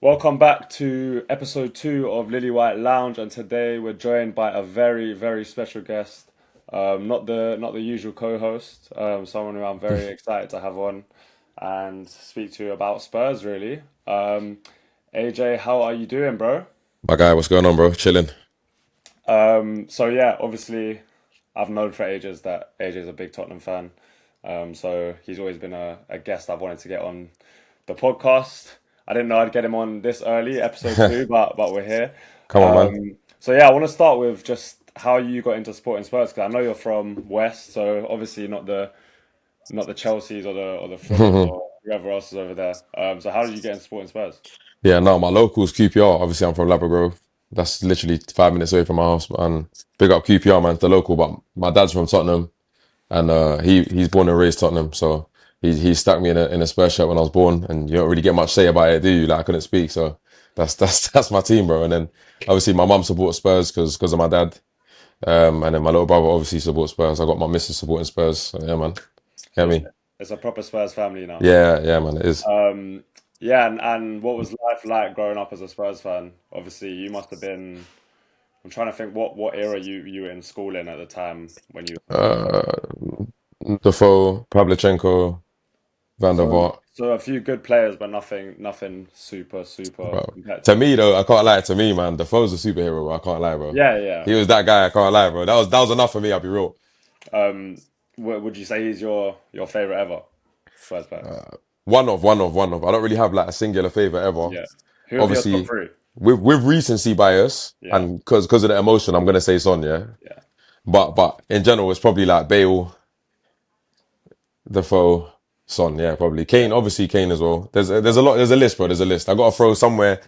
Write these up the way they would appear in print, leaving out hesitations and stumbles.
Welcome back to episode 2 of Lilywhite Lounge, and today we're joined by a very, very special guest. Not the usual co-host, someone who I'm very excited to have on and speak to about Spurs, really. AJ, how are you doing, bro? My guy, what's going on, bro? Chilling. So yeah, obviously, I've known for ages that AJ is a big Tottenham fan. So he's always been a guest I've wanted to get on the podcast. I didn't know I'd get him on this early, episode 2, but we're here. Come on, man. So yeah, I want to start with just how you got into supporting Spurs because I know you're from West, so obviously not the Chelseas or the Fulhams or whoever else is over there. So how did you get into supporting Spurs? Yeah, no, my local's QPR. Obviously, I'm from Labrador. That's literally 5 minutes away from my house. And big up QPR, man, the local. But my dad's from Tottenham, and he's born and raised Tottenham. So he stuck me in a Spurs shirt when I was born. And you don't really get much say about it, do you? Like I couldn't speak. So that's my team, bro. And then obviously my mum supports Spurs because of my dad. And then my little brother obviously supports Spurs. I got my missus supporting Spurs. So, yeah, man. So Get me? it's a proper Spurs family now. Yeah, man. It is. Yeah, and what was life like growing up as a Spurs fan? Obviously, you must have been. I'm trying to think what era you were in school in at the time when you were supporting. Uh, Defoe, Pavlyuchenko, Van der So Vaart. so a few good players, but nothing super Bro. To competitive. me though, I can't lie. To me, man, Defoe's a superhero, bro. I can't lie, bro. Yeah, yeah. He was that guy. I can't lie, bro. That was enough for me. I'll be real. Would you say he's your favorite ever Spurs player? One of. I don't really have like a singular favorite ever. Yeah. Who are your top Obviously, three? with recency bias Yeah, and because of the emotion, I'm gonna say Son, yeah. yeah. But in general, it's probably like Bale, Defoe, Son, yeah, probably Kane. Obviously, Kane as well. There's a lot. There's a list, bro. There's a list. I got to throw somewhere.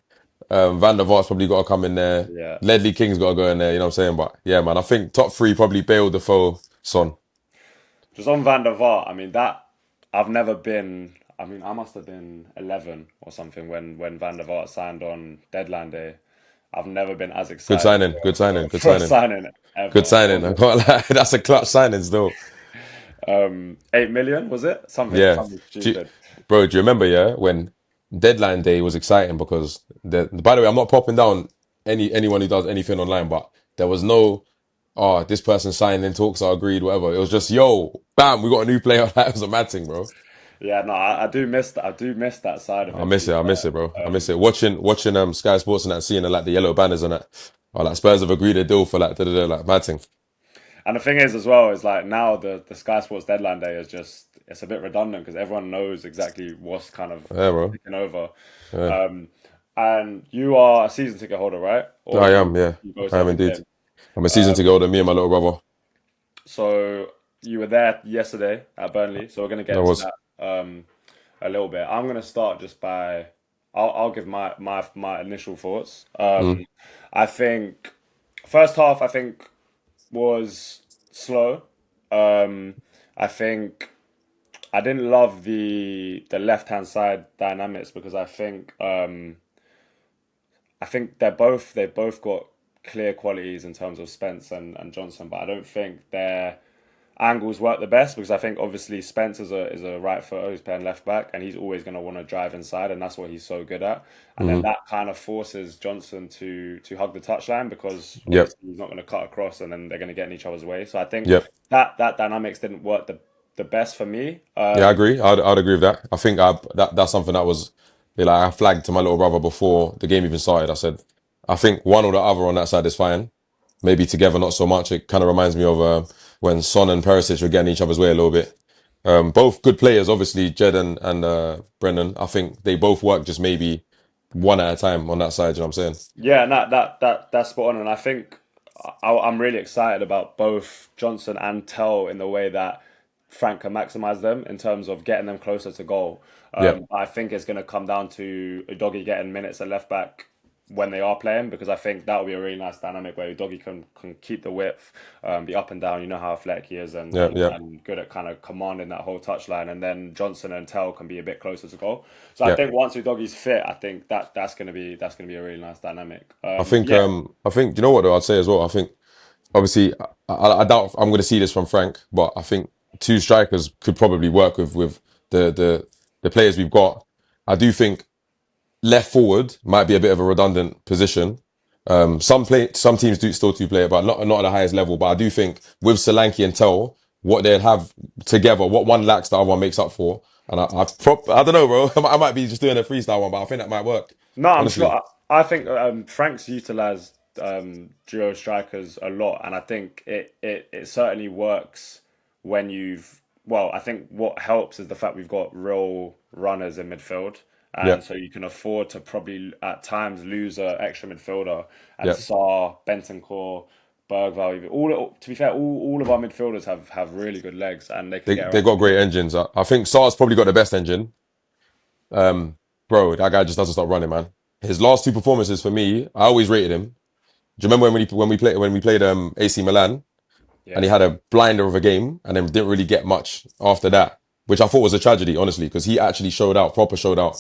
Van der Vaart's probably got to come in there. Yeah. Ledley King's got to go in there. You know what I'm saying? But yeah, man, I think top three probably Bale, Defoe, Son. Just on Van der Vaart, I mean that I've never been. I mean, I must have been 11 or something when Van der Vaart signed on deadline day. I've never been as Good excited signing. Good signing. Good for a signing. signing Good ever. signing. I can't lie. That's a clutch signing still. 8 million was it? Something Yeah. something Do you- stupid. Bro, do you remember, yeah, when deadline day was exciting because by the way, I'm not popping down anyone who does anything online, but there was no this person signed in talks are agreed, whatever. It was just, yo, bam, we got a new player. That was a mad thing, bro. Yeah, no, I do miss that. I do miss that side of I it. To miss be it. I miss it, bro. fair. I miss it. Watching Sky Sports and that, seeing like the yellow banners and that. Or like Spurs have agreed a deal for like like mad thing. And the thing is, as well, is like now the Sky Sports deadline day is just it's a bit redundant because everyone knows exactly what's kind of Yeah, bro. taking over. Yeah. Um, and you are a season ticket holder, right? Or I you am. Yeah, you go I to am every indeed. game. I'm a season to go to me and my little brother. So you were there yesterday at Burnley. So we're gonna get I into was. that a little bit. I'm gonna start just by I'll give my initial thoughts. Mm. I think first half I think was slow. Um, I think I didn't love the left hand side dynamics because I think they've both got clear qualities in terms of Spence and Johnson, but I don't think their angles work the best because I think obviously Spence is a right footer who's playing left back and he's always going to want to drive inside and that's what he's so good at. And then Mm. that kind of forces Johnson to hug the touchline because Yep. obviously he's not going to cut across and then they're going to get in each other's way. So I think Yep. that dynamics didn't work the best for me. Yeah, I agree. I'd agree with that. I think that's something that was like I flagged to my little brother before the game even started. I said, I think one or the other on that side is fine. Maybe together, not so much. It kind of reminds me of when Son and Perisic were getting each other's way a little bit. Both good players, obviously, Jed and Brennan. I think they both work just maybe one at a time on that side. You know what I'm saying? Yeah, and that's spot on. And I think I'm really excited about both Johnson and Tell in the way that Frank can maximize them in terms of getting them closer to goal. Yeah. I think it's going to come down to Udogie getting minutes at left back when they are playing because I think that will be a really nice dynamic where Udogie can keep the width, be up and down. You know how athletic he is and, Yeah. and, Yeah. and good at kind of commanding that whole touchline. And then Johnson and Tell can be a bit closer to goal. So I Yeah. think once Udogie's fit, I think that's gonna be a really nice dynamic. I think Yeah, I think you know what though I'd say as well. I think obviously I doubt I'm going to see this from Frank, but I think two strikers could probably work with the players we've got. I do think left forward might be a bit of a redundant position. Some teams do still do play it, but not at the highest level. But I do think with Solanke and Tel, what they'd have together, what one lacks, the other one makes up for. And I don't know, bro. I might be just doing a freestyle one, but I think that might work. No, I'm sure. Honestly, I think Frank's utilized duo strikers a lot, and I think it certainly works when you've. Well, I think what helps is the fact we've got real runners in midfield, yeah, and so you can afford to probably at times lose an extra midfielder. And yeah. Sarr, Bentancur, Bergvall, all to be fair, all of our midfielders have really good legs, and they can get They around the got great pitch. engines. I think Sar's probably got the best engine. Bro, that guy just doesn't stop running, man. His last two performances for me, I always rated him. Do you remember when we played AC Milan and Yeah. he had a blinder of a game and then didn't really get much after that, which I thought was a tragedy, honestly, because he actually showed out, proper showed out.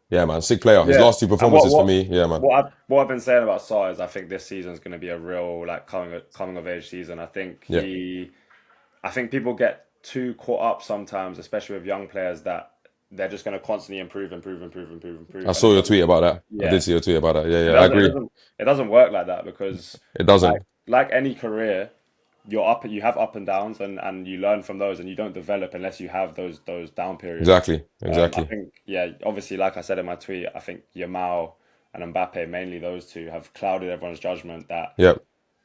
Yeah, man, sick player. His Yeah, last two and performances for me, yeah, man. what I've been saying about Sarr is I think this season is going to be a real like coming of age season. Yeah, I think people get too caught up sometimes, especially with young players, that they're just going to constantly I and saw your tweet about that. I yeah, did see your tweet about that. Yeah, it yeah, I doesn't, agree. it doesn't work like that because It like doesn't. any career, you have up and downs, and you learn from those, and you don't develop unless you have those down periods. Exactly, I exactly. think, yeah, obviously, like I said in my tweet, I think Yamal and Mbappe, mainly those two, have clouded everyone's judgment that Yeah.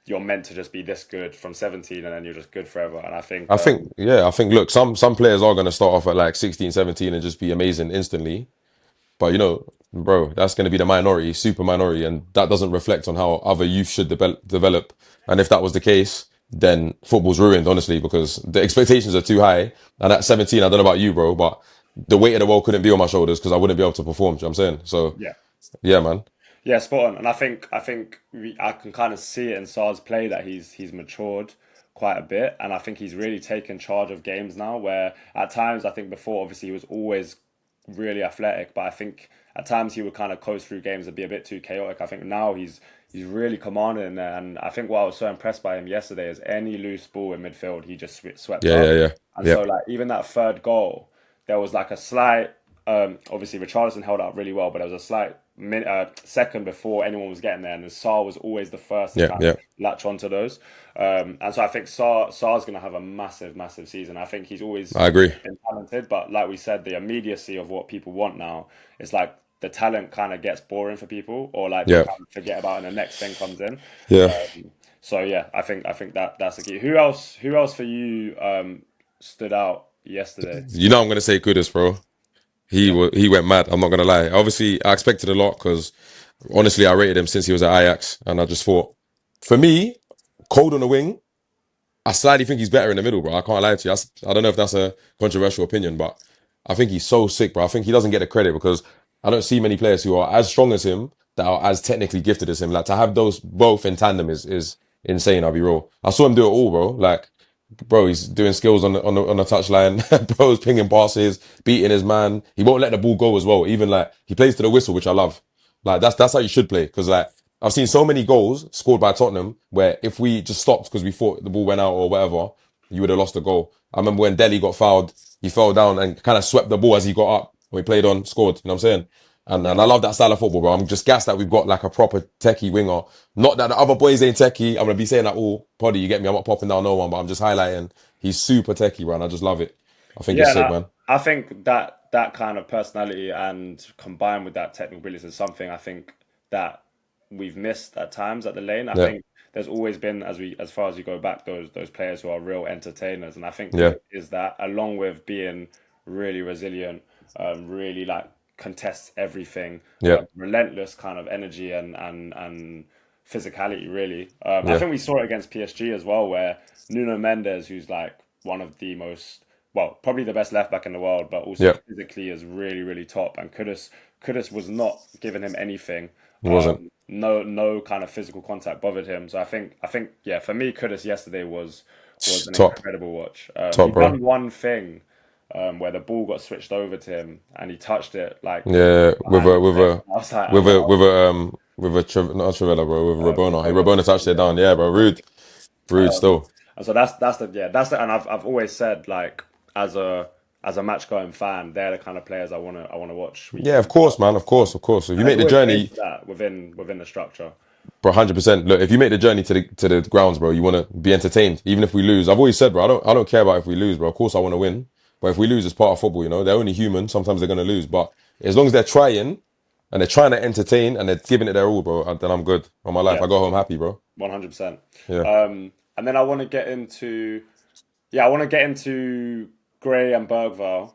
you're meant to just be this good from 17 and then you're just good forever. And I think, I think, look, some players are going to start off at like 16, 17 and just be amazing instantly. But bro, that's going to be the minority, super minority, and that doesn't reflect on how other youth should develop. And if that was the case, then football's ruined, honestly, because the expectations are too high. And at 17, I don't know about you, bro, but the weight of the world couldn't be on my shoulders because I wouldn't be able to perform. Do you know what I'm saying? So, yeah, yeah, man. yeah, spot on. And I can kind of see it in Sar's play that he's matured quite a bit, and I think he's really taken charge of games now. Where at times I think before, obviously, he was always really athletic, but I think at times he would kind of coast through games and be a bit too chaotic. I think now he's really commanding in there, and I think what I was so impressed by him yesterday is any loose ball in midfield he just swept Yeah, up, yeah, yeah. and Yeah. so like even that third goal, there was like a slight. Obviously, Richarlison held up really well, but there was a slight second before anyone was getting there, and the Saar was always the first to Yeah, kind of yeah. latch onto those. And so I think Saar's going to have a massive, massive season. I think he's always I agree. been talented, but like we said, the immediacy of what people want now is like the talent kind of gets boring for people, or like they Yeah. kind of forget about it and the next thing comes in. Yeah. So yeah, I think that that's the key. Who else for you stood out yesterday? I'm going to say Kudus, bro. Yeah, He went mad. I'm not gonna lie. Obviously, I expected a lot because honestly, I rated him since he was at Ajax, and I just thought, for me, cold on the wing. I slightly think he's better in the middle, bro. I can't lie to you. I don't know if that's a controversial opinion, but I think he's so sick, bro. I think he doesn't get the credit because I don't see many players who are as strong as him that are as technically gifted as him. Like to have those both in tandem is insane. I'll be real. I saw him do it all, bro. Like bro, he's doing skills on the touchline. Bro's pinging passes, beating his man. He won't let the ball go as well. Even like he plays to the whistle, which I love. Like that's how you should play. Because like I've seen so many goals scored by Tottenham where if we just stopped because we thought the ball went out or whatever, you would have lost the goal. I remember when Delhi got fouled, he fell down and kind of swept the ball as he got up. When we played on, scored. You know what I'm saying? And yeah. I love that style of football, bro. I'm just gassed that we've got like a proper techie winger. Not that the other boys ain't techie. I'm gonna be saying that all poddy, you get me? I'm not popping down no one, but I'm just highlighting he's super techie, bro. And I just love it. I think Yeah, it's and sick, man. I think that kind of personality and combined with that technical ability is something I think that we've missed at times at the lane. I Yeah, think there's always been, as far as you go back, those players who are real entertainers, and I think yeah, Kudus is that, along with being really resilient, really like contests everything, yeah, relentless kind of energy and physicality. Really, I yeah, think we saw it against PSG as well, where Nuno Mendes, who's like one of the most well, probably the best left back in the world, but also yeah. physically is really, really top. And Kudus was not giving him anything. He wasn't No kind of physical contact bothered him. So I think, yeah, for me, Kudus yesterday was an top, incredible watch. He top, bro. done one thing where the ball got switched over to him and he touched it like Yeah, behind his leg. I was like, oh, not a Trivella, bro. With a Rabona. Hey, Rabona, Rabona touched it yeah. down. Yeah, bro. Rude Um, still. and so that's the and I've always said like as a as a match going fan, they're the kind of players I want to watch week Yeah, in of week course, out. man. Of course, of course. If And you there's make the always space journey, for that within the structure. bro, 100%. Look, if you make the journey to the grounds, bro, you want to be entertained, even if we lose. I've always said, bro, I don't care about if we lose, bro. Of course, I want to win, but if we lose, it's part of football. They're only human. Sometimes they're gonna lose, but as long as they're trying and they're trying to entertain and they're giving it their all, bro, then I'm good on my life. Yeah, I go home happy, bro. 100%. Yeah, And then I want to get into Gray and Bergval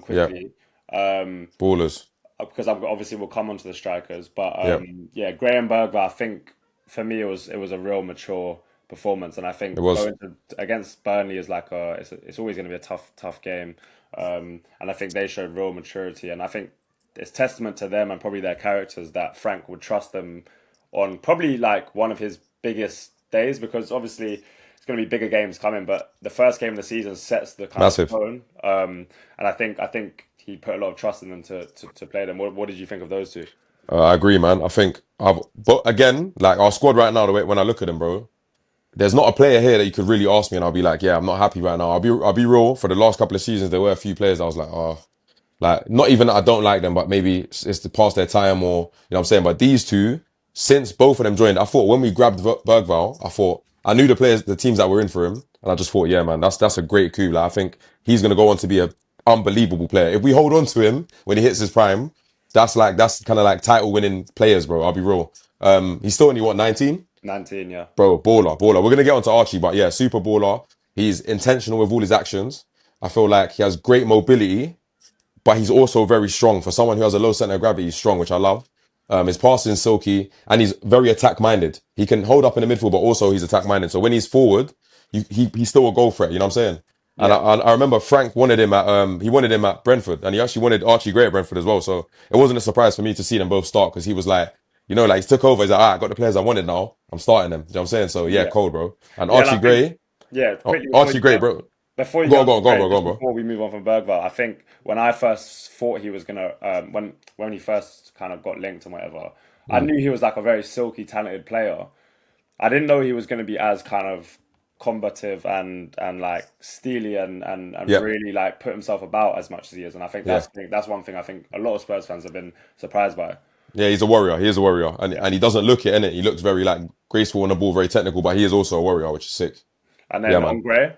yeah, quickly. Um, ballers. because obviously we'll come on to the strikers, but Yeah, yeah, Graham Bergvall, I think for me it was a real mature performance, and I it think was going to against Burnley is like it's always going to be a tough game, and I think they showed real maturity, and I think it's testament to them and probably their characters that Frank would trust them on probably like one of his biggest days because obviously it's going to be bigger games coming, but the first game of the season sets the kind of massive. tone. And I think he put a lot of trust in them to play them. What did you think of those two? I agree, man. But again, like our squad right now, the way when I look at them, bro, there's not a player here that you could really ask me and I'll be like, yeah, I'm not happy right now. I'll be real. For the last couple of seasons, there were a few players I was like, oh, like not even that I don't like them, but maybe it's to pass their time or what I'm saying. But these two, since both of them joined, I thought when we grabbed Bergval, I thought I knew the players, the teams that were in for him, and I just thought, yeah, man, that's a great coup. Like I think he's gonna go on to be a unbelievable player. If we hold on to him when he hits his prime, that's kind of like title winning players, bro. I'll be real. He's still only what 19, 19, yeah. bro. Baller. We're gonna get onto Archie, but yeah, super baller. He's intentional with all his actions. I feel like he has great mobility, but he's also very strong. For someone who has a low center of gravity, he's strong, which I love. His passing is silky, and he's very attack minded. He can hold up in the midfield, but also he's attack minded. So when he's forward, he still will go for it. You know what I'm saying? And Yeah. I remember Frank wanted him at Brentford, and he actually wanted Archie Gray at Brentford as well. So it wasn't a surprise for me to see them both start because he was like, like he took over. He's like, I got the players I wanted now. I'm starting them. You know what I'm saying? So yeah, Yeah. cold, bro. And Yeah, and I Archie think, Gray, yeah, quickly Archie Gray, bro. before you Go get on, on go to on, go on, Gray, bro, go just on, bro. before we move on from Bergvall, I think when I first thought he was gonna when he first kind of got linked and whatever, I Mm. knew he was like a very silky, talented player. I didn't know he was gonna be as kind of combative and like steely and Yeah, really like put himself about as much as he is. And I think yeah. that's one thing I think a lot of Spurs fans have been surprised by. Yeah, he's a warrior. He is a warrior, and Yeah. and he doesn't look it in it. He looks very like graceful on the ball, very technical, but he is also a warrior, which is sick. And Yeah, then man. On Gray.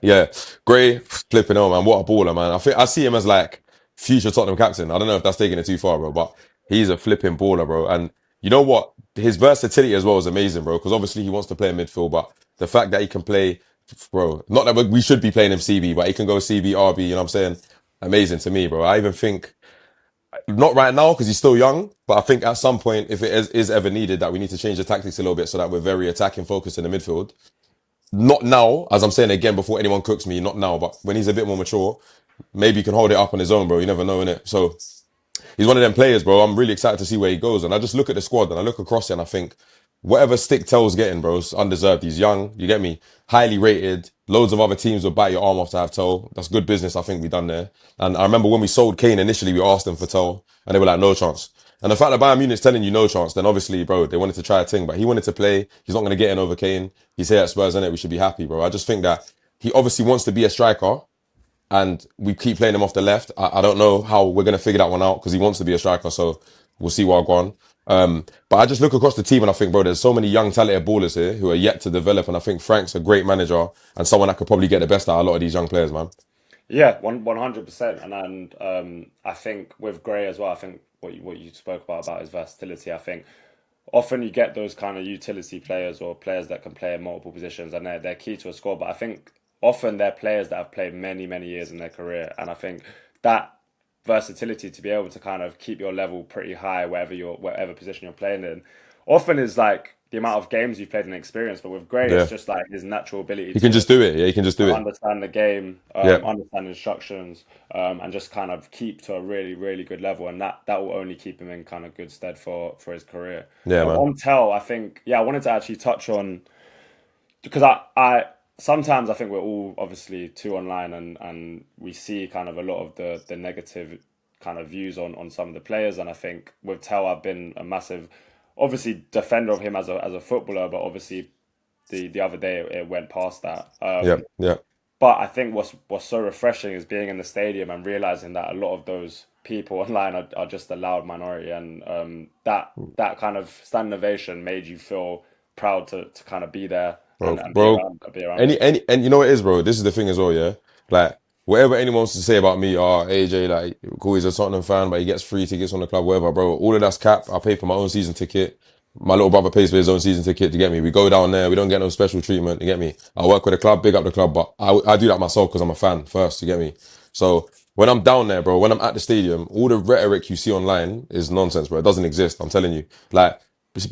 Yeah, Gray flipping on, man. What a baller, man. I think I see him as like future Tottenham captain. I don't know if that's taking it too far, bro, but he's a flipping baller, bro. And you know what? His versatility as well is amazing, bro. Because obviously he wants to play in midfield, but the fact that he can play, bro, not that we should be playing him CB, but he can go CB, RB. You know what I'm saying? Amazing to me, bro. I even think not right now because he's still young, but I think at some point, if it is ever needed, that we need to change the tactics a little bit so that we're very attacking focused in the midfield. Not now, as I'm saying again, before anyone cooks me, not now, but when he's a bit more mature, maybe he can hold it up on his own, bro. You never know, innit? So he's one of them players, bro. I'm really excited to see where he goes. And I just look at the squad and I look across it and I think, whatever stick Tell's getting, bro, is undeserved. He's young, you get me? Highly rated. Loads of other teams will bite your arm off to have Tell. That's good business, I think, we done there. And I remember when we sold Kane initially, we asked them for Tell and they were like, no chance. And the fact that Bayern Munich's telling you no chance, then obviously, bro, they wanted to try a thing, but he wanted to play. He's not going to get in over Kane. He's here at Spurs, innit? We should be happy, bro. I just think that he obviously wants to be a striker and we keep playing him off the left. I don't know how we're going to figure that one out because he wants to be a striker. So we'll see what I go on. But I just look across the team and I think, bro, there's so many young, talented ballers here who are yet to develop. And I think Frank's a great manager and someone that could probably get the best out of a lot of these young players, man. Yeah, 100%. And I think with Gray as well, I think what you spoke about his versatility, I think often you get those kind of utility players or players that can play in multiple positions and they're key to a squad. But I think often they're players that have played many years in their career. And I think that versatility to be able to kind of keep your level pretty high whatever position you're playing in often is like the amount of games you've played and experience. But with Gray, it's Yeah. just like his natural ability He can just do it. Yeah, he can just do to it. understand the game, Yeah. understand instructions, and just kind of keep to a really good level, and that will only keep him in kind of good stead for his career. Yeah, man. On Tell, I think I wanted to actually touch on because I sometimes I think we're all obviously too online and we see kind of a lot of the negative kind of views on some of the players, and I think with Tell I've been a massive obviously defender of him as a footballer, but obviously the other day it went past that. Yeah. Yeah. But I think what's so refreshing is being in the stadium and realizing that a lot of those people online are just a loud minority, and that kind of standing ovation made you feel proud to kind of be there Bro, and bro, be around it. and you know what it is, bro? This is the thing as well, yeah? Like, whatever anyone wants to say about me, AJ, like, cool, he's a Tottenham fan, but he gets free tickets on the club, whatever, bro. All of that's cap. I pay for my own season ticket. My little brother pays for his own season ticket, to get me? We go down there, we don't get no special treatment, you get me? I work with the club, big up the club, but I do that myself because I'm a fan first, you get me? So, when I'm down there, bro, when I'm at the stadium, all the rhetoric you see online is nonsense, bro. It doesn't exist, I'm telling you. Like,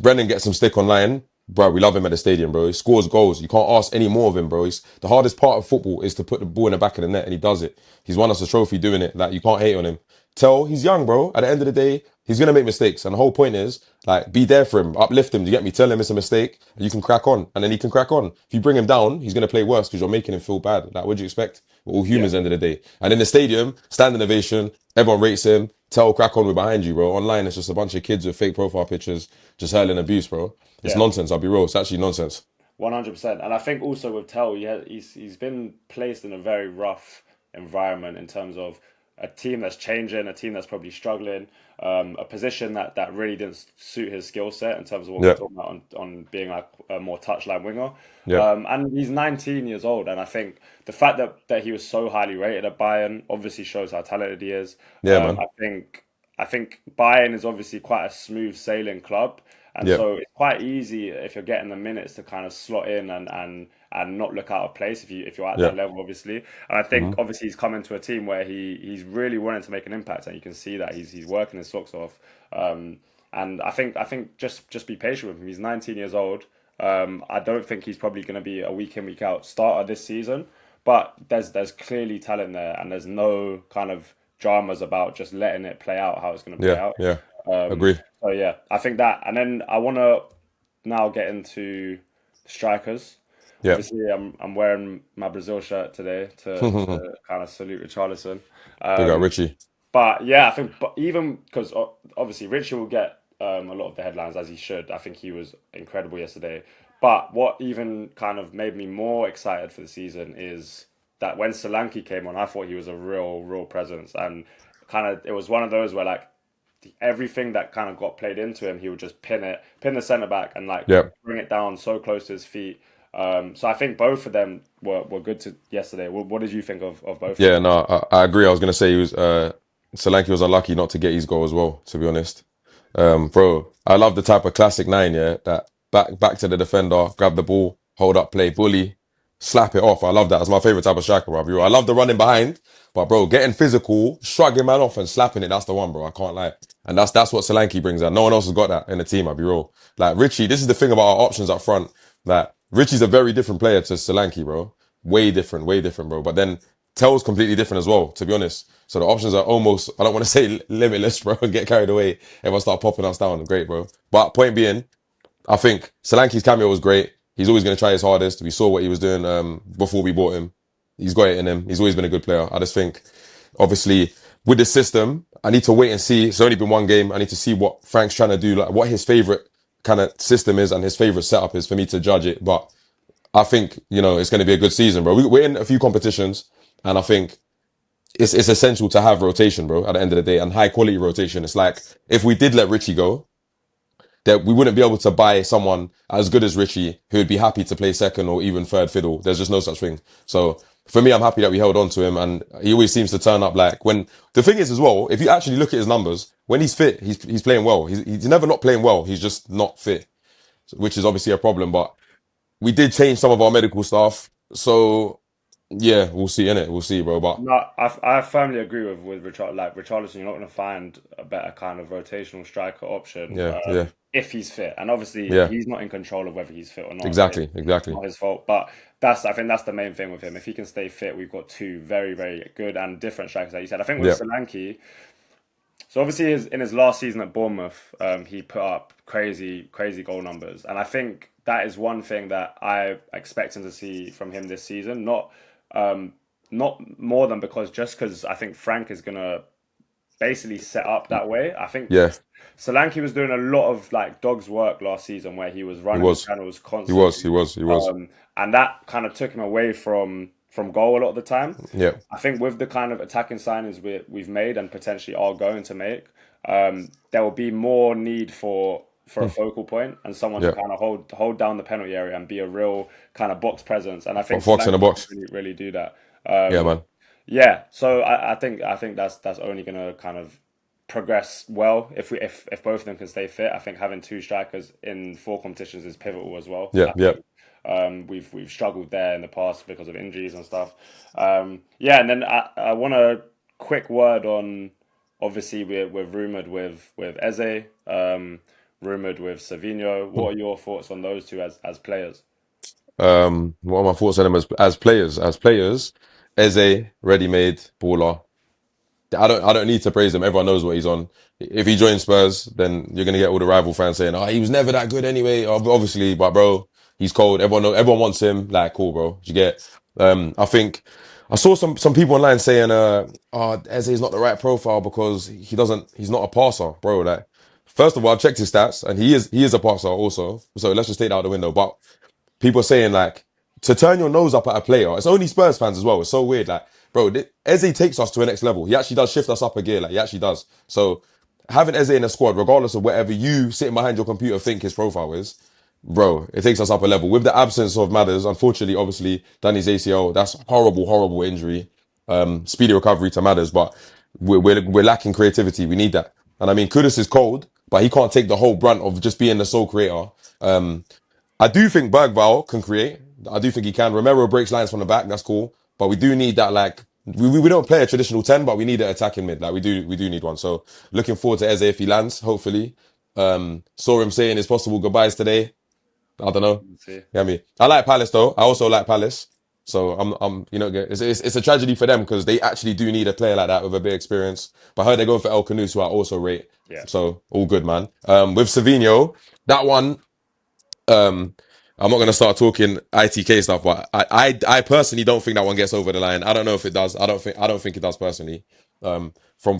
Brendan gets some stick online. Bro, we love him at the stadium, bro. He scores goals. You can't ask any more of him, bro. The hardest part of football is to put the ball in the back of the net, and he does it. He's won us a trophy doing it. Like, you can't hate on him. He's young, bro. At the end of the day, he's gonna make mistakes, and the whole point is like be there for him, uplift him. Do you get me? Tell him it's a mistake, and you can crack on, and then he can crack on. If you bring him down, he's gonna play worse because you're making him feel bad. Like, what do you expect? We're all Yeah, humans at the end of the day. And in the stadium, standing ovation, everyone rates him. Crack on, we're behind you, bro. Online, it's just a bunch of kids with fake profile pictures, just hurling abuse, bro. It's yeah. nonsense. I'll be real. It's actually nonsense. 100%. And I think also with Tell, he's been placed in a very rough environment in terms of a team that's changing, a team that's probably struggling, a position that really didn't suit his skill set in terms of what we were Yeah, talking about on being like a more touchline winger. yeah, And he's 19 years old, and I think the fact that he was so highly rated at Bayern obviously shows how talented he is. yeah, man. I think Bayern is obviously quite a smooth sailing club, and Yeah, so it's quite easy if you're getting the minutes to kind of slot in and not look out of place if you're at yeah, that level, obviously. And I think hmm obviously he's come into a team where he's really wanting to make an impact, and you can see that he's working his socks off. Um, and I think just be patient with him. He's 19 years old. I don't think he's probably going to be a week in week out starter this season, but there's clearly talent there, and there's no kind of dramas about just letting it play out how it's going to play yeah, out. yeah. Um, Agree. so yeah, I think that, and then I want to now get into strikers. Yeah. Obviously, I'm wearing my Brazil shirt today Big to kind of salute Richarlison. up Um, Richie. but yeah, I think, but even because obviously Richie will get a lot of the headlines as he should. I think he was incredible yesterday. But what even kind of made me more excited for the season is that when Solanke came on, I thought he was a real presence, and kind of it was one of those where like everything that kind of got played into him, he would just pin the centre back, and like Yeah. bring it down so close to his feet. So I think both of them were good to yesterday. What did you think of both of Yeah, them? no, I agree. I was gonna say he was Solanke was unlucky not to get his goal as well, to be honest. Bro, I love the type of classic nine, yeah, that back to the defender, grab the ball, hold up play, bully, slap it off. I love that. That's my favorite type of striker, bro. I love the running behind, but bro, getting physical, shrugging man off and slapping it, that's the one, bro. I can't lie. And that's what Solanke brings out. No one else has got that in the team, I'll be real. Like Richie, this is the thing about our options up front. That Richie's a very different player to Solanke, bro. Way different, bro. But then Tell's completely different as well, to be honest. So the options are almost, I don't want to say limitless, bro, and get carried away. Everyone start popping us down. Great, bro. But point being, I think Solanke's cameo was great. He's always going to try his hardest. We saw what he was doing before we bought him. He's got it in him. He's always been a good player. I just think, obviously, with the system, I need to wait and see. It's only been one game. I need to see what Frank's trying to do, like what his favorite kind of system is and his favorite setup is for me to judge it. But I think, it's going to be a good season, bro. We're in a few competitions, and I think it's essential to have rotation, bro, at the end of the day, and high quality rotation. It's like if we did let Richie go, that we wouldn't be able to buy someone as good as Richie who would be happy to play second or even third fiddle. There's just no such thing. So for me, I'm happy that we held on to him, and he always seems to turn up. Like when the thing is as well, if you actually look at his numbers, when he's fit, he's playing well. He's never not playing well. He's just not fit, which is obviously a problem. But we did change some of our medical staff, so yeah, we'll see in it. We'll see, bro. But No, I firmly agree with Richard. Like Richarlison, you're not going to find a better kind of rotational striker option yeah, yeah, if he's fit. And obviously, yeah, he's not in control of whether he's fit or not. exactly, It's exactly. not his fault. But I think that's the main thing with him. If he can stay fit, we've got two very good and different strikers, like you said. I think with Yeah, Solanke, so obviously in his last season at Bournemouth, he put up crazy goal numbers, and I think that is one thing that I expecting to see from him this season. Um, not more than because I think Frank is gonna basically set up that way. I think yeah. Solanke was doing a lot of like dog's work last season where he was He running the was, channels he was, constantly. he was, he was. And that kind of took him away from from goal a lot of the time. Yeah. I think with the kind of attacking signings we've made and potentially are going to make, there will be more need for a Hmm. focal point and someone to Yeah. kind of hold down the penalty area and be a real kind of box presence. And I think Fox in the Solanke can box. really do that. Yeah, man. Yeah, so I think that's only gonna kind of progress well if both of them can stay fit. I think having two strikers in four competitions is pivotal as well. Yeah. I Yeah. think we've struggled there in the past because of injuries and stuff. Yeah, and then I want a quick word on obviously we're rumored with Eze, rumored with Savinho. What are your thoughts on those two as players? What are my thoughts on them as players? As players, Eze, ready-made baller. I don't need to praise him. Everyone knows what he's on. If he joins Spurs, then you're gonna get all the rival fans saying, "Oh, he was never that good anyway." Obviously, but bro, he's cold. Everyone wants him. Like, cool, bro. You get. I think I saw some people online saying, "Oh, Eze is not the right profile because he's not a passer, bro." Like, first of all, I've checked his stats, and he is a passer also. So let's just take that out the window. But people are saying like to turn your nose up at a player. It's only Spurs fans as well. It's so weird. Like, bro, Eze takes us to a next level. He actually does shift us up a gear. Like, he actually does. So having Eze in a squad, regardless of whatever you sitting behind your computer think his profile is, bro, it takes us up a level. With the absence of Matters, unfortunately, obviously, Danny's ACL, that's horrible, horrible injury. Speedy recovery to Matters, but we're lacking creativity. We need that. And I mean, Kudus is cold, but he can't take the whole brunt of just being the sole creator. I do think Bergvall can create. I do think he can. Romero breaks lines from the back. That's cool. But we do need that, like, we don't play a traditional 10, but we need an attacking mid. Like, we do need one. So looking forward to Eze if he lands, hopefully. Saw him saying his possible goodbyes today. I don't know. Let's see. Yeah, I like Palace though. I also like Palace. So it's a tragedy for them because they actually do need a player like that with a bit of experience. But I heard they're going for El Canus, who I also rate. Yeah. So all good, man. With Savinho, that one, I'm not gonna start talking ITK stuff, but I personally don't think that one gets over the line. I don't know if it does. I don't think it does personally. From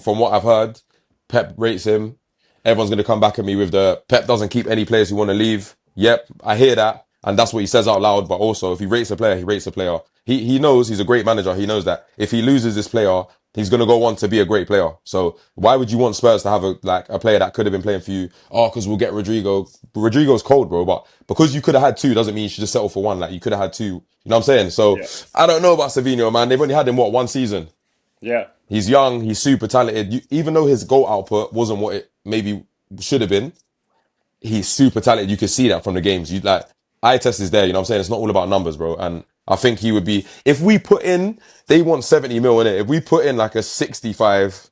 what I've heard, Pep rates him. Everyone's gonna come back at me with the Pep doesn't keep any players who want to leave. Yep, I hear that, and that's what he says out loud. But also, if he rates a player, he rates a player. He knows he's a great manager. He knows that if he loses this player, he's gonna go on to be a great player. So why would you want Spurs to have a player that could have been playing for you? Oh, because we'll get Rodrigo. Rodrigo's cold, bro. But because you could have had two doesn't mean you should just settle for one. Like, you could have had two. You know what I'm saying? So Yeah. I don't know about Savinho, man. They've only had him one season. Yeah. He's young. He's super talented. Even though his goal output wasn't what it maybe should have been, he's super talented. You can see that from the games. You like eye test is there. You know what I'm saying? It's not all about numbers, bro. And I think he would be if we put in. They want 70 mil in it. If we put in like a 65,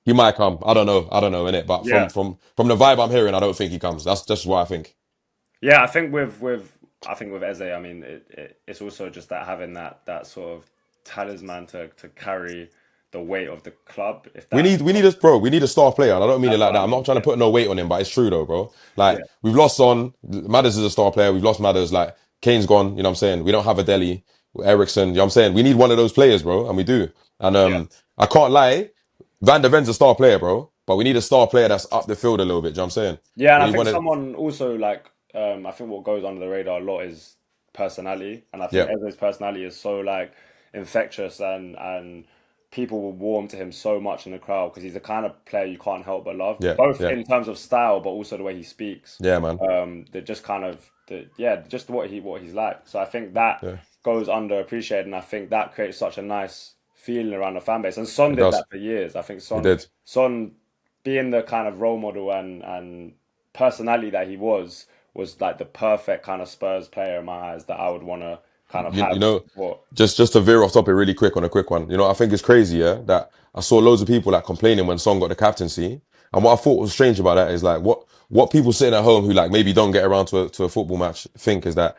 he might come. I don't know. I don't know in it. But from Yeah. from from the vibe I'm hearing, I don't think he comes. That's just what I think. Yeah, I think with Eze, I mean it's also just that having that sort of talisman to carry the weight of the club. If We that need we need a bro. We need a star player. And I don't mean it that's like what that. I I'm not mean. trying to Yeah, put no weight on him, but it's true though, bro. Like yeah, we've lost on Madders is a star player. We've lost Madders. Like Kane's gone. You know what I'm saying? We don't have a Deli, Ericsson. You know what I'm saying? We need one of those players, bro, and we do. And yeah, I can't lie. Van der Ven's a star player, bro. But we need a star player that's up the field a little bit. You know what I'm saying? yeah. And We I need think one of someone also like I think what goes under the radar a lot is personality, and I think yeah, Eze's personality is so like infectious and people will warm to him so much in the crowd because he's the kind of player you can't help but love, yeah, both yeah, in terms of style but also the way he speaks. yeah, man. That just kind of yeah, just what he's like. So I think that Yeah, goes underappreciated, and I think that creates such a nice feeling around the fan base. And Son it did does. that for years. I think It did. Son being the kind of role model and personality that he was like the perfect kind of Spurs player in my eyes that I would want to kind of You have know, support. just to veer off topic really quick on a quick one. You know, I think it's crazy, yeah, that I saw loads of people like complaining when Son got the captaincy. And what I thought was strange about that is like what people sitting at home who like maybe don't get around to a football match think is that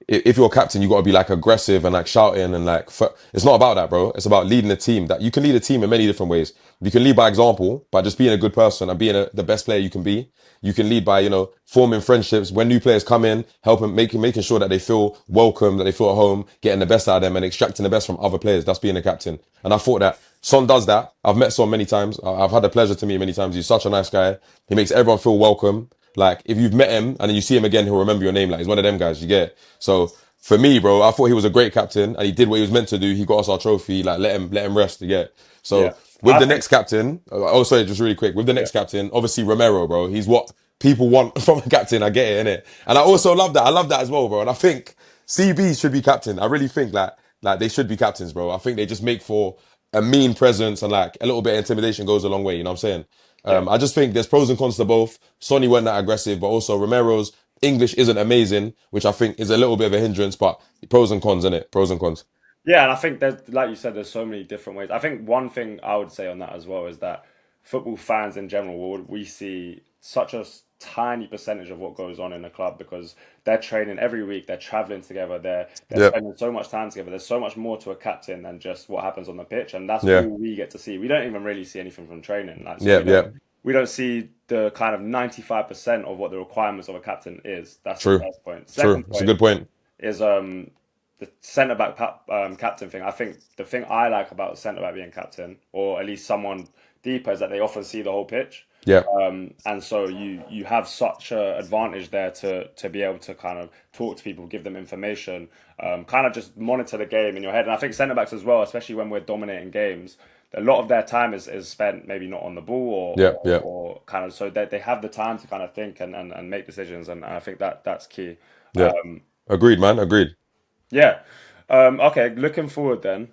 if you're a captain, you got to be like aggressive and like shouting and like it's not about that, bro. It's about leading a team. That you can lead a team in many different ways. You can lead by example, by just being a good person and being the best player you can be. You can lead by forming friendships when new players come in, helping making sure that they feel welcome, that they feel at home, getting the best out of them and extracting the best from other players. That's being a captain. And I thought that Son does that. I've met Son many times. I've had the pleasure to meet him many times. He's such a nice guy. He makes everyone feel welcome. Like if you've met him and then you see him again, he'll remember your name. Like he's one of them guys. You get it? So for me, bro, I thought he was a great captain and he did what he was meant to do. He got us our trophy. Like, let him rest. Yeah. Yeah, So with I the think next captain, oh, sorry, just really quick. With the yeah, next captain, obviously Romero, bro. He's what people want from a captain. I get it, innit? And I also love that. I love that as well, bro. And I think CB should be captain. I really think like they should be captains, bro. I think they just make for a mean presence and like a little bit of intimidation goes a long way. You know what I'm saying? yeah. I just think there's pros and cons to both. Sonny weren't that aggressive, but also Romero's English isn't amazing, which I think is a little bit of a hindrance. But pros and cons, innit? Pros and cons. Yeah, and I think there's, like you said, there's so many different ways. I think one thing I would say on that as well is that football fans in general, we see such a tiny percentage of what goes on in the club because they're training every week, they're traveling together, they're Yep, spending so much time together. There's so much more to a captain than just what happens on the pitch, and that's yeah, all we get to see. We don't even really see anything from training, like so yep, yep. we don't see the kind of 95% of what the requirements of a captain is. That's the True, first point. true. Second It's a point good point. is the centre back captain thing. I think the thing I like about the centre back being captain, or at least someone deeper, is that they often see the whole pitch. Yeah, And so you have such an advantage there to be able to kind of talk to people, give them information, kind of just monitor the game in your head. And I think centre backs as well, especially when we're dominating games, a lot of their time is spent maybe not on the ball yeah, yeah, or kind of so that they have the time to kind of think and make decisions. And I think that's key. yeah. Agreed, man. Agreed. Yeah. Okay, looking forward then.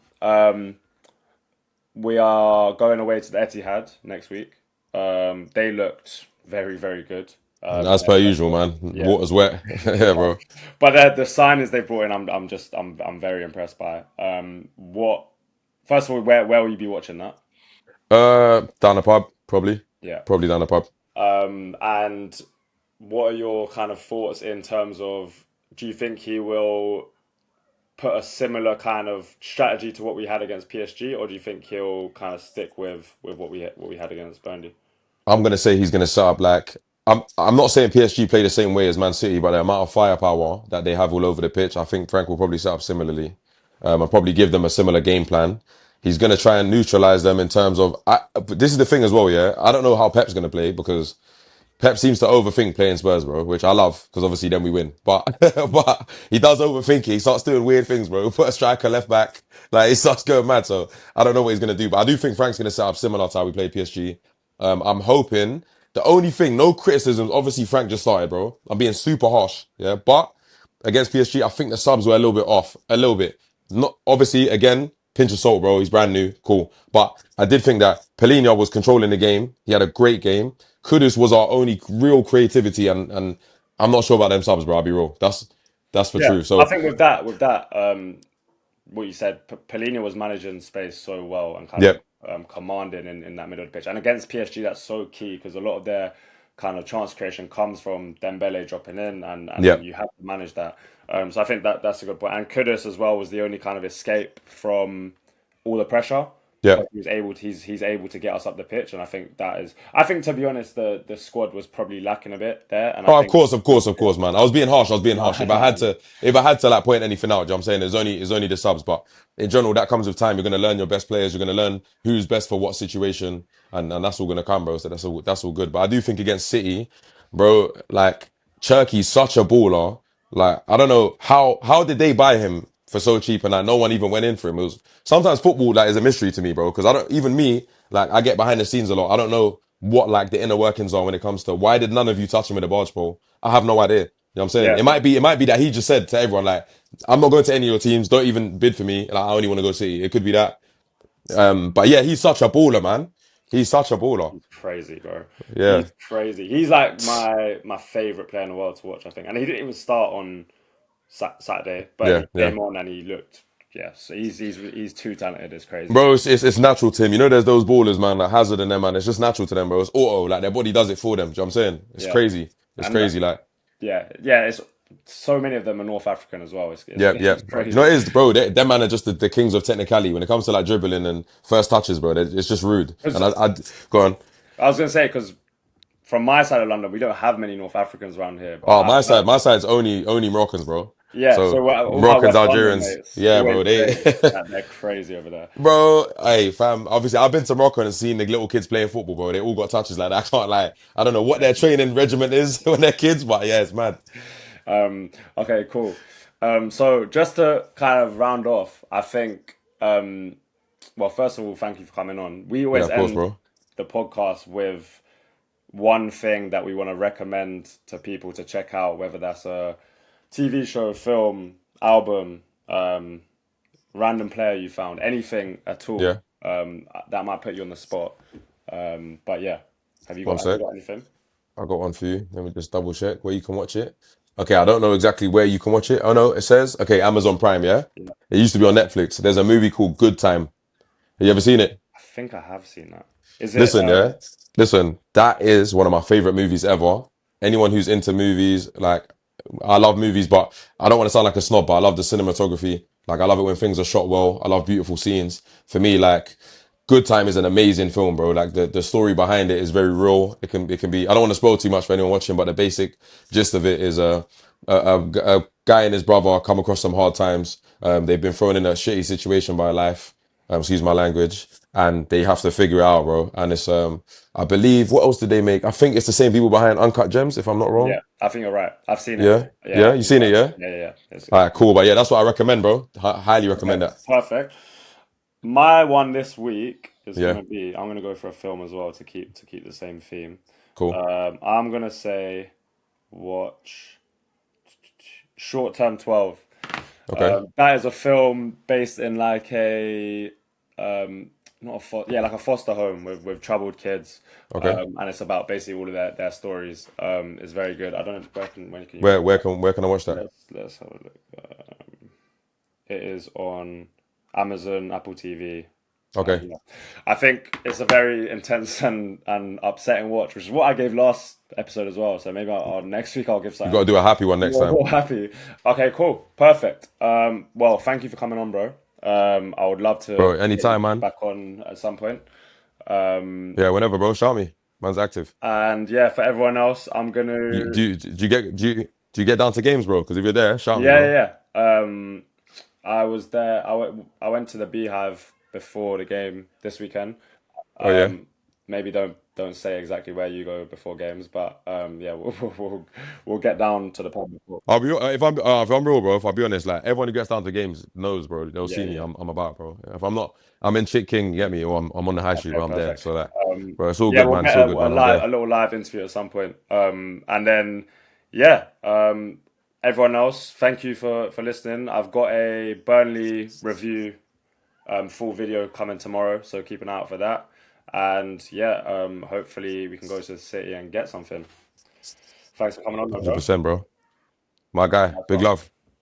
We are going away to the Etihad next week. They looked very, very good. As per usual, man. Yeah, Water's wet. Yeah, bro. but the signings they brought in, I'm very impressed by. What? First of all, where will you be watching that? Down the pub, probably. Yeah. Probably down the pub. And what are your kind of thoughts in terms of? Do you think he will put a similar kind of strategy to what we had against PSG, or do you think he'll kind of stick with what we had against Burnley? I'm gonna say he's gonna set up like I'm not saying PSG play the same way as Man City, but the amount of firepower that they have all over the pitch, I think Frank will probably set up similarly. I'll probably give them a similar game plan. He's gonna try and neutralize them in terms of. But this is the thing as well, yeah. I don't know how Pep's gonna play because Pep seems to overthink playing Spurs, bro, which I love because obviously then we win. But but he does overthink it. He starts doing weird things, bro. Put a striker left back, like he starts going mad. So I don't know what he's gonna do, but I do think Frank's gonna set up similar to how we played PSG. I'm hoping. The only thing, no criticisms. Obviously, Frank just started, bro. I'm being super harsh, yeah. But against PSG, I think the subs were a little bit off, a little bit. Not obviously, again, pinch of salt, bro. He's brand new, cool. But I did think that Polina was controlling the game. He had a great game. Kudus was our only real creativity, and I'm not sure about them subs, bro. I'll be real. That's for Yeah, true. I So, think with that, what you said, Polina was managing space so well and kind of yep, commanding in that middle of the pitch. And against PSG, that's so key because a lot of their kind of chance creation comes from Dembele dropping in, and yep, you have to manage that. So I think that's a good point. And Kudus as well was the only kind of escape from all the pressure. So yep. he's able to get us up the pitch, and I think that is. I think to be honest, the squad was probably lacking a bit there, and I Oh, think of course, man. I was being harsh. I was being no, harsh. no, If I had to like point anything out, you know what I'm saying it's only the subs. But in general, that comes with time. You're gonna learn your best players. You're gonna learn who's best for what situation, and that's all gonna come, bro. So that's all good. But I do think against City, bro, like Cherky's such a baller. Like I don't know how did they buy him for so cheap and like no one even went in for him. It was sometimes football like is a mystery to me, bro. Because I don't even me like I get behind the scenes a lot. I don't know what like the inner workings are when it comes to why did none of you touch him with a barge pole? I have no idea. You know what I'm saying? yeah, It might be that he just said to everyone like I'm not going to any of your teams. Don't even bid for me. Like, I only want to go City. It could be that. But yeah, he's such a baller, man. He's such a baller. he's crazy, bro. Yeah, He's crazy. He's like my favorite player in the world to watch. I think, and he didn't even start on Saturday, but yeah, he yeah. came on and he looked. Yeah, so he's too talented. It's crazy. Bro, it's natural to him. You know, there's those ballers, man, like Hazard and them, man. It's just natural to them, bro. It's auto. Like their body does it for them. Do you know what I'm saying? It's Yeah, crazy. It's and crazy. Like, yeah. It's so many of them are North African as well. yeah, yeah. It's You know, crazy. it is, bro. Them man are just the kings of technicality when it comes to like dribbling and first touches, bro. It's just rude. And 'Cause I go on. I was gonna say because from my side of London, we don't have many North Africans around here, but Oh, I've heard, my side's only Moroccans, bro. yeah. So So all my Moroccans, West London Algerians, mates yeah, always bro. say They, that they're crazy over there. bro. Hey, fam. Obviously, I've been to Morocco and seen the little kids playing football, bro. They all got touches like that. I can't like. I don't know what their training regiment is when they're kids, but yeah, it's mad. Okay, cool. So just to kind of round off, I think, well, first of all, thank you for coming on. We Yeah, always of course, end bro. the podcast with one thing that we want to recommend to people to check out, whether that's a TV show, film, album, random player you found, anything at all, Yeah, that might put you on the spot. But yeah, one have you sec. got anything? I got one for you. Let me just double check where you can watch it. Okay, I don't know exactly where you can watch it. Oh no, it says okay, Amazon Prime. Yeah, Yeah, it used to be on Netflix. There's a movie called Good Time. Have you ever seen it? I think I have seen that. Is it? Listen, yeah, listen. That is one of my favorite movies ever. Anyone who's into movies, like I love movies, but I don't want to sound like a snob, but I love the cinematography. Like I love it when things are shot well. I love beautiful scenes. For me, like Good Time is an amazing film, bro. Like the story behind it is very real. It can be. I don't want to spoil too much for anyone watching, but the basic gist of it is a guy and his brother come across some hard times. They've been thrown in a shitty situation by life. Excuse my language, and they have to figure it out, bro. And it's I believe what else did they make? I think it's the same people behind Uncut Gems, if I'm not wrong. Yeah, I think you're right. I've seen it. Yeah, Yeah, I yeah, you think you're seen it, right. yeah. Yeah, yeah, yeah. All It's right, cool. But yeah, that's what I recommend, bro. Highly okay. recommend that. Perfect. My one this week is Yeah, gonna be. I'm gonna go for a film as well to keep the same theme. cool. I'm gonna say watch Short Term 12. Okay, That is a film based in like a not a yeah, like a foster home with troubled kids, okay. and it's about basically all of their stories. It's very good. I don't know when can you Where watch where that? can where can I watch that? Let's have a look. It is on Amazon, Apple TV. Okay, Yeah. I think it's a very intense and upsetting watch, which is what I gave last episode as well. So maybe next week I'll give you got to something do a happy one next time, more happy. Okay, cool, perfect. Well, thank you for coming on, bro. I would love to bro. get you Anytime, man. back on at some point. Um, Yeah, whenever, bro. Shout me. Man's active. and yeah, for everyone else, I'm You, gonna do you get down to games, bro? Because if you're there, shout me, yeah, bro. yeah. I was there. I went to the Beehive before the game this weekend. Oh yeah. Um, maybe don't say exactly where you go before games, but yeah, we'll get down to the pub before. If I'm real, bro. If I'll be honest, like everyone who gets down to games knows, bro. They'll Yeah, see me. yeah. I'm about, bro. If I'm not, I'm in Chick King. You get me? Or I'm on the high street, Okay, bro. I'm there. perfect. So that, bro. It's all Yeah, good, we'll man. It's get all good, man. I'm a there. little live interview at some point. And then yeah, everyone else, thank you for listening. I've got a Burnley review full video coming tomorrow, so keep an eye out for that. And yeah, hopefully we can go to the city and get something. Thanks for coming on, bro. 100%, bro. My guy. Nice Big one. love.